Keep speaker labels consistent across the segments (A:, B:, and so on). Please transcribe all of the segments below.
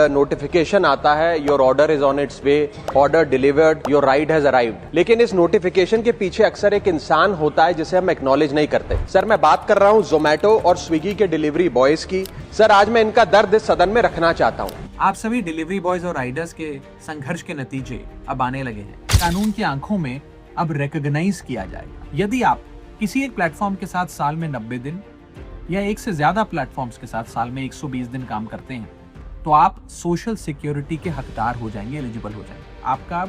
A: Notification आता है your order is on it's way, order delivered, your ride has arrived, लेकिन इस notification के पीछे अक्सर एक इंसान होता है जिसे हम एक्नॉलेज नहीं करते। सर मैं बात कर रहा हूँ जोमेटो और स्विगी के डिलीवरी बॉयज की। सर आज मैं इनका दर्द इस सदन में रखना चाहता हूँ।
B: आप सभी डिलीवरी बॉयज और राइडर्स के संघर्ष के नतीजे अब आने लगे हैं। कानून की आंखों में अब रिकॉग्नाइज किया जाएगा। यदि आप किसी एक प्लेटफॉर्म के साथ साल में 90 दिन या एक से ज्यादा प्लेटफॉर्म्स के साथ साल में 120 दिन काम करते हैं तो आप सोशल सिक्योरिटी के हकदार हो जाएंगे, एलिजिबल हो जाएंगे। आपका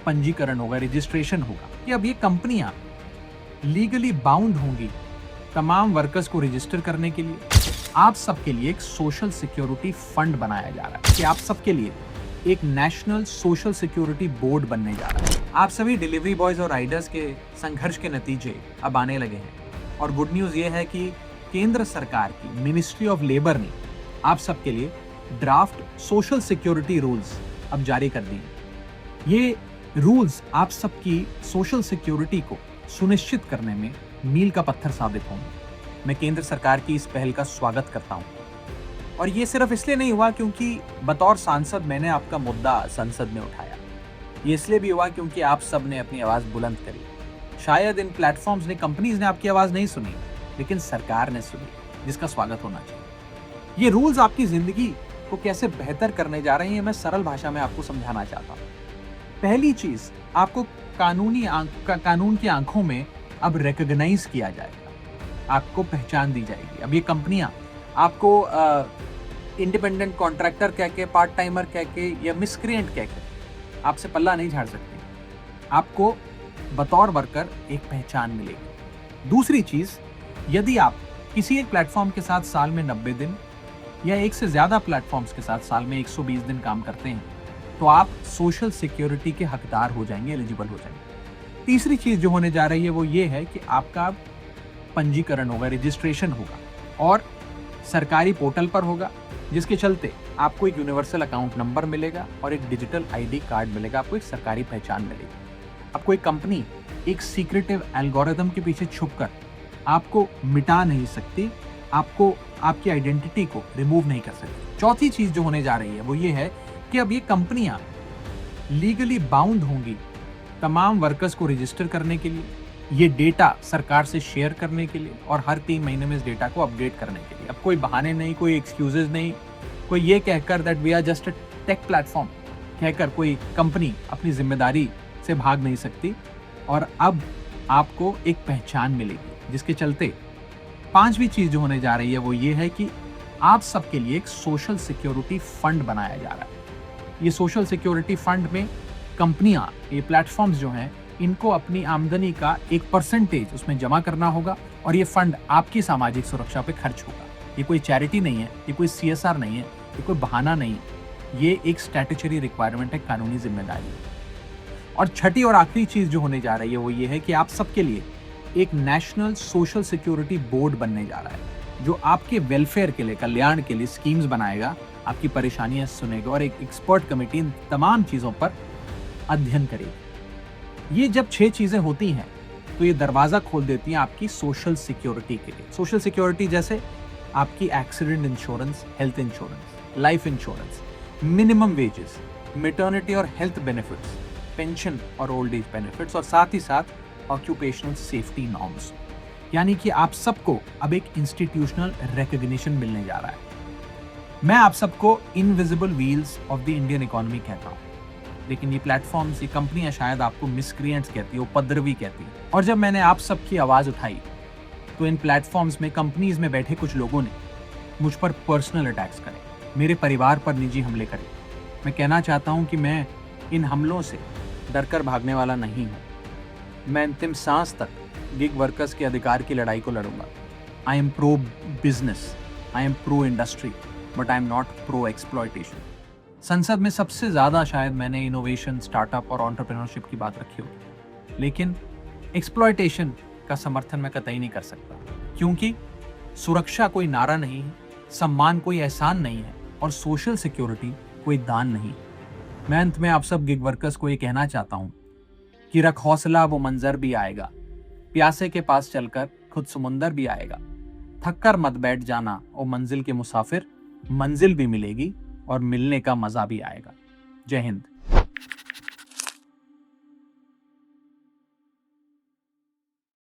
B: पंजीकरण होगा, रजिस्ट्रेशन होगा कि अब ये कंपनियां लीगली बाउंड होंगी तमाम वर्कर्स को रजिस्टर करने के लिए। आप सबके लिए एक सोशल सिक्योरिटी फंड बनाया जा रहा है कि आप सबके लिए एक नेशनल सोशल सिक्योरिटी बोर्ड बनने जा रहा है। आप सभी डिलीवरी बॉयज और राइडर्स के संघर्ष के नतीजे अब आने लगे हैं और गुड न्यूज ये है कि केंद्र सरकार की मिनिस्ट्री ऑफ लेबर ने आप सबके लिए ड्राफ्ट सोशल सिक्योरिटी रूल्स अब जारी कर दिए। ये रूल्स आप सबकी सोशल सिक्योरिटी को सुनिश्चित करने में मील का पत्थर साबित होंगे। मैं केंद्र सरकार की इस पहल का स्वागत करता हूं और ये सिर्फ इसलिए नहीं हुआ क्योंकि बतौर सांसद मैंने आपका मुद्दा संसद में उठाया। ये इसलिए भी हुआ क्योंकि आप सब ने अपनी आवाज बुलंद करी। शायद इन प्लेटफॉर्म्स ने, कंपनीज ने आपकी आवाज नहीं सुनी, लेकिन सरकार ने सुनी, जिसका स्वागत होना चाहिए। ये रूल्स आपकी जिंदगी को कैसे बेहतर करने जा रहे हैं, मैं सरल भाषा में आपको समझाना चाहता हूँ। पहली चीज, आपको कानून की आंखों में अब रिकॉग्नाइज किया जाएगा, आपको पहचान दी जाएगी। अब ये कंपनियां आपको इंडिपेंडेंट कॉन्ट्रैक्टर कह के, पार्ट टाइमर कह के या मिसक्रिएंट कह के आपसे पल्ला नहीं झाड़ सकती। आपको बतौर वर्कर एक पहचान मिलेगी। दूसरी चीज, यदि आप किसी एक प्लेटफॉर्म के साथ साल में 90 दिन या एक से ज्यादा प्लेटफॉर्म्स के साथ साल में 120 दिन काम करते हैं तो आप सोशल सिक्योरिटी के हकदार हो जाएंगे, एलिजिबल हो जाएंगे। तीसरी चीज जो होने जा रही है वो ये है कि आपका पंजीकरण होगा, रजिस्ट्रेशन होगा और सरकारी पोर्टल पर होगा, जिसके चलते आपको एक यूनिवर्सल अकाउंट नंबर मिलेगा और एक डिजिटल आईडी कार्ड मिलेगा। आपको एक सरकारी पहचान मिलेगी। आपको एक कंपनी एक सीक्रेटिव एल्गोरिथम के पीछे छुपकर आपको मिटा नहीं सकती, आपको आपकी आइडेंटिटी को रिमूव नहीं कर सकती। चौथी चीज जो होने जा रही है वो ये है कि अब ये कंपनियां लीगली बाउंड होंगी तमाम वर्कर्स को रजिस्टर करने के लिए, ये डेटा सरकार से शेयर करने के लिए और हर 3 महीने में इस डेटा को अपडेट करने के लिए। अब कोई बहाने नहीं, कोई एक्सक्यूजेज नहीं, कोई ये कहकर that we are just a tech platform कहकर कोई कंपनी अपनी जिम्मेदारी से भाग नहीं सकती। और अब आपको एक पहचान मिलेगी, जिसके चलते पांचवी चीज जो होने जा रही है वो ये है कि आप सबके लिए एक सोशल सिक्योरिटी फंड बनाया जा रहा है। ये सोशल सिक्योरिटी फंड में कंपनियां, ये प्लेटफॉर्म्स जो हैं, इनको अपनी आमदनी का एक परसेंटेज उसमें जमा करना होगा और ये फंड आपकी सामाजिक सुरक्षा पे खर्च होगा। ये कोई चैरिटी नहीं है, ये कोई CSR नहीं है, ये कोई बहाना नहीं है, ये एक स्टैट्यूटरी रिक्वायरमेंट है, कानूनी जिम्मेदारी है। और छठी और आखिरी चीज जो होने जा रही है वो ये है कि आप सबके लिए एक नेशनल सोशल सिक्योरिटी बोर्ड बनने जा रहा है, जो आपके वेलफेयर के लिए, कल्याण के लिए स्कीम्स बनाएगा, आपकी परेशानियां सुनेगा और एक एक्सपर्ट कमेटी इन तमाम चीजों पर अध्ययन करेगी। ये जब 6 चीजें होती हैं तो ये दरवाजा खोल देती हैं आपकी सोशल सिक्योरिटी के लिए। सोशल सिक्योरिटी जैसे आपकी accident insurance, health insurance, life insurance, minimum wages, maternity और हेल्थ बेनिफिट्स, पेंशन और ओल्ड एज बेनिफिट्स और साथ ही साथ ऑक्यूपेशनल सेफ्टी नॉर्म्स। यानी कि आप सबको अब एक इंस्टीट्यूशनल रिकॉग्निशन मिलने जा रहा है। मैं आप सबको invisible wheels of the Indian economy कहता हूँ, लेकिन ये प्लेटफॉर्म्स, ये कंपनियां शायद आपको मिसक्रिएंट्स कहती है, उपद्रवी कहती है। और जब मैंने आप सबकी आवाज उठाई तो इन प्लेटफॉर्म्स में, कंपनीज में बैठे कुछ लोगों ने मुझ पर पर्सनल अटैक्स करे, मेरे परिवार पर निजी हमले करे। मैं कहना चाहता हूं कि मैं इन हमलों से डरकर भागने वाला नहीं हूं। मैं अंतिम सांस तक गिग वर्कर्स के अधिकार की लड़ाई को लड़ूंगा। I am pro business, I am pro industry, but I am not pro exploitation. संसद में सबसे ज्यादा शायद मैंने इनोवेशन, स्टार्टअप और एंटरप्रेन्योरशिप की बात रखी होगी, लेकिन एक्सप्लॉयटेशन का समर्थन मैं कतई नहीं कर सकता, क्योंकि सुरक्षा कोई नारा नहीं है, सम्मान कोई एहसान नहीं है और सोशल सिक्योरिटी कोई दान नहीं। मैं अंत में आप सब गिग वर्कर्स को ये कहना चाहता हूं कि रख हौसला, वो मंजर भी आएगा, प्यासे के पास चलकर खुद समुंदर भी आएगा। थक कर मत बैठ जाना ओ मंजिल के मुसाफिर, मंजिल भी मिलेगी और मिलने का मजा भी आएगा। जय हिंद।